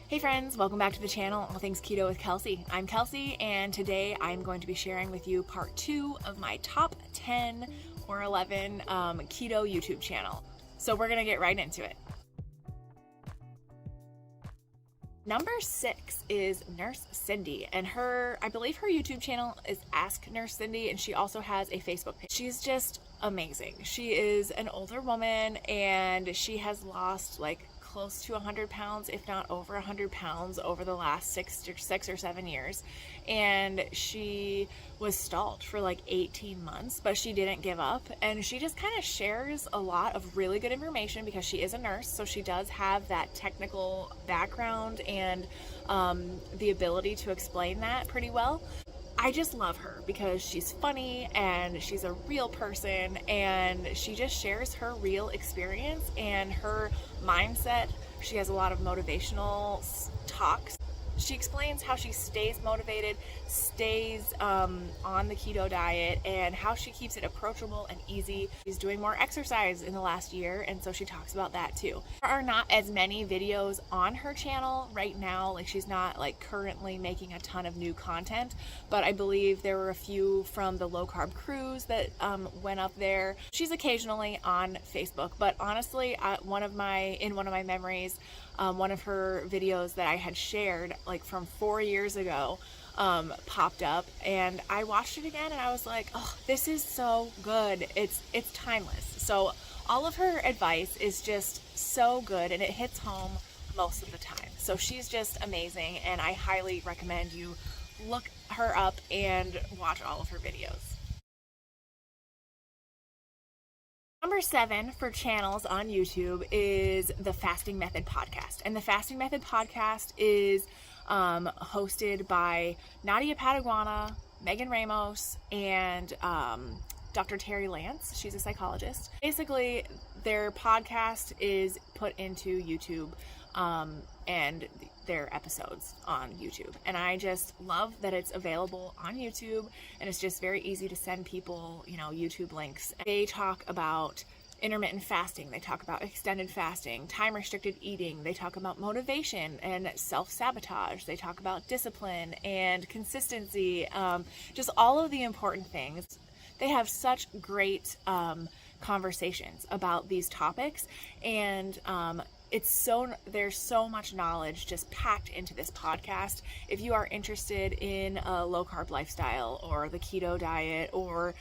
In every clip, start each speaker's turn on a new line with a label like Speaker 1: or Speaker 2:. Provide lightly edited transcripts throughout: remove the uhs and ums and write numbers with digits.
Speaker 1: Hey friends, welcome back to the channel, All Things Keto with Kelsey. I'm Kelsey, and today I'm going to be sharing with you part 2 of my top 10 or 11 keto YouTube channel. So we're gonna get right into it. Number 6 is Nurse Cindy, and I believe her YouTube channel is Ask Nurse Cindy, and she also has a Facebook page. She's just amazing. She is an older woman, and she has lost like close to 100 pounds, if not over 100 pounds over the last 6 or 7 years. And she was stalled for like 18 months, but she didn't give up. And she just kind of shares a lot of really good information because she is a nurse. So she does have that technical background and the ability to explain that pretty well. I just love her because she's funny and she's a real person, and she just shares her real experience and her mindset. She has a lot of motivational talks. She explains how she stays motivated, stays on the keto diet, and how she keeps it approachable and easy. She's doing more exercise in the last year, and so she talks about that too. There are not as many videos on her channel right now. Like, she's not like currently making a ton of new content, but I believe there were a few from the low carb cruise that went up there. She's occasionally on Facebook, but honestly, one of my memories, one of her videos that I had shared like from 4 years ago popped up, and I watched it again and I was like, oh, this is so good. It's timeless. So all of her advice is just so good, and it hits home most of the time. So she's just amazing, and I highly recommend you look her up and watch all of her videos. Number 7 for channels on YouTube is the Fasting Method Podcast. And the Fasting Method Podcast is hosted by Nadia Pataguana, Megan Ramos, and Dr. Terry Lance. She's a psychologist. Basically, their podcast is put into YouTube and their episodes on YouTube. And I just love that it's available on YouTube, and it's just very easy to send people, YouTube links. They talk about intermittent fasting, they talk about extended fasting, time restricted eating, they talk about motivation and self-sabotage, they talk about discipline and consistency, just all of the important things. They have such great conversations about these topics, and there's so much knowledge just packed into this podcast. If you are interested in a low carb lifestyle or the keto diet, or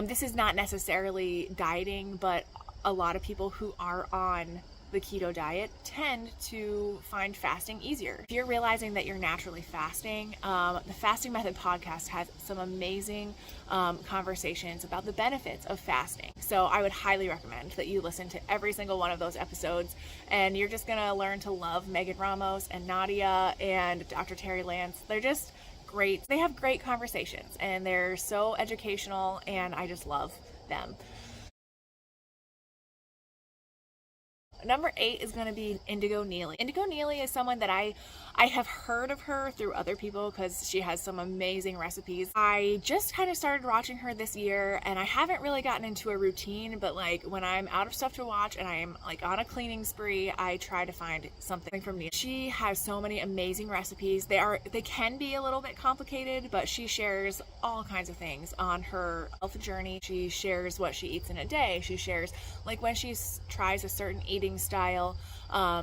Speaker 1: this is not necessarily dieting, but a lot of people who are on the keto diet tend to find fasting easier. If you're realizing that you're naturally fasting, the Fasting Method Podcast has some amazing conversations about the benefits of fasting. So I would highly recommend that you listen to every single one of those episodes, and you're just gonna learn to love Megan Ramos and Nadia and Dr. Terry Lance. They're just great. They have great conversations, and they're so educational, and I just love them. Number 8 is going to be Indigo Neely. Indigo Neely is someone that I have heard of her through other people because she has some amazing recipes. I just kind of started watching her this year, and I haven't really gotten into a routine, but like when I'm out of stuff to watch and I'm like on a cleaning spree, I try to find something from Neely. She has so many amazing recipes. They can be a little bit complicated, but she shares all kinds of things on her health journey. She shares what she eats in a day. She shares like when she tries a certain eating style,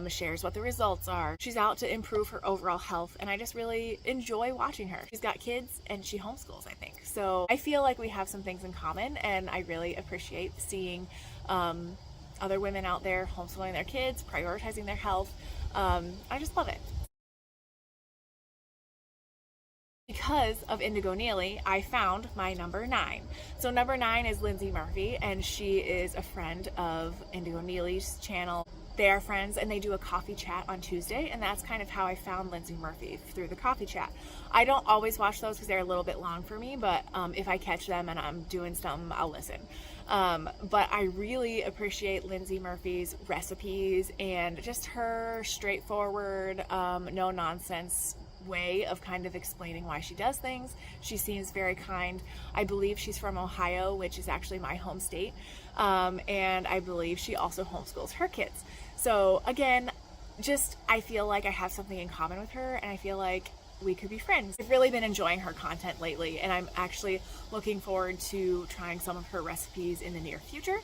Speaker 1: shares what the results are. She's out to improve her overall health, and I just really enjoy watching her. She's got kids and she homeschools, I think. So I feel like we have some things in common, and I really appreciate seeing other women out there homeschooling their kids, prioritizing their health. I just love it. Because of Indigo Neely, I found my number 9. So number 9 is Lindsay Murphy, and she is a friend of Indigo Neely's channel. They are friends, and they do a coffee chat on Tuesday, and that's kind of how I found Lindsay Murphy, through the coffee chat. I don't always watch those because they're a little bit long for me, but if I catch them and I'm doing something, I'll listen. But I really appreciate Lindsay Murphy's recipes and just her straightforward, no nonsense way of kind of explaining why she does things. She seems very kind. I believe she's from Ohio, which is actually my home state, and I believe she also homeschools her kids. So again, just, I feel like I have something in common with her, and I feel like we could be friends. I've really been enjoying her content lately, and I'm actually looking forward to trying some of her recipes in the near future.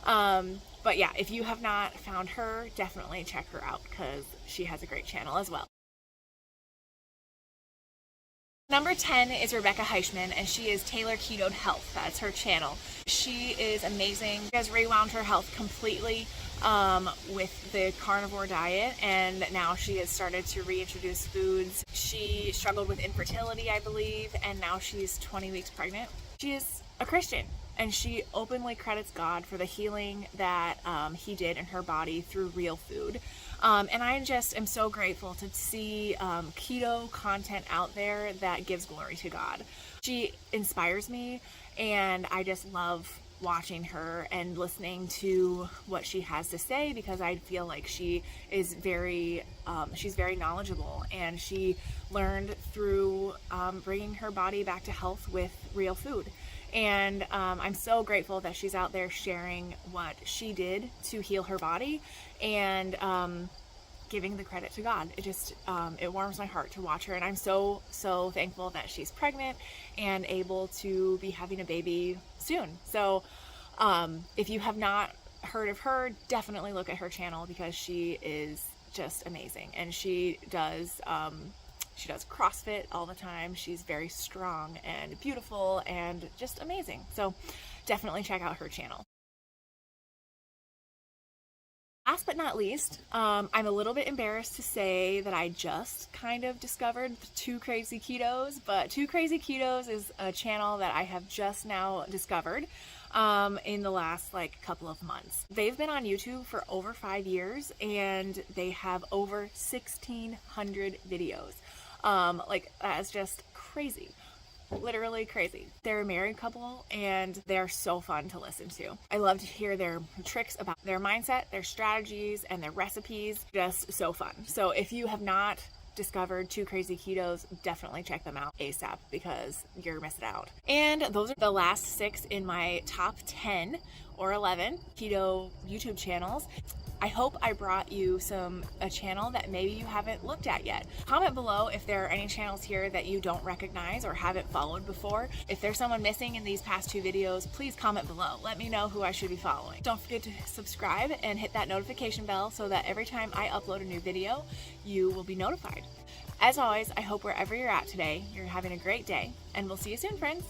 Speaker 1: But yeah, if you have not found her, definitely check her out because she has a great channel as well. Number 10 is Rebecca Heichman, and she is Taylor Ketoed Health. That's her channel. She is amazing. She has rewound her health completely with the carnivore diet, and now she has started to reintroduce foods. She struggled with infertility, I believe, and now she's 20 weeks pregnant. She is a Christian, and she openly credits God for the healing that he did in her body through real food. And I just am so grateful to see keto content out there that gives glory to God. She inspires me, and I just love watching her and listening to what she has to say, because I feel like she is she's very knowledgeable, and she learned through bringing her body back to health with real food. And I'm so grateful that she's out there sharing what she did to heal her body, and giving the credit to God. It just, it warms my heart to watch her. And I'm so thankful that she's pregnant and able to be having a baby soon. So if you have not heard of her, definitely look at her channel, because she is just amazing. And she does CrossFit all the time. She's very strong and beautiful and just amazing. So definitely check out her channel. Last but not least, I'm a little bit embarrassed to say that I just kind of discovered Two Crazy Ketos, but Two Crazy Ketos is a channel that I have just now discovered in the last couple of months. They've been on YouTube for over 5 years, and they have over 1,600 videos. That is just crazy. Literally crazy. They're a married couple, and they're so fun to listen to. I love to hear their tricks about their mindset, their strategies, and their recipes. Just so fun. So if you have not discovered Two Crazy Ketos, definitely check them out ASAP, because you're missing out. And those are the last 6 in my top 10 or 11 keto YouTube channels. I hope I brought you a channel that maybe you haven't looked at yet. Comment below if there are any channels here that you don't recognize or haven't followed before. If there's someone missing in these past 2 videos, please comment below. Let me know who I should be following. Don't forget to subscribe and hit that notification bell so that every time I upload a new video, you will be notified. As always, I hope wherever you're at today, you're having a great day, and we'll see you soon, friends.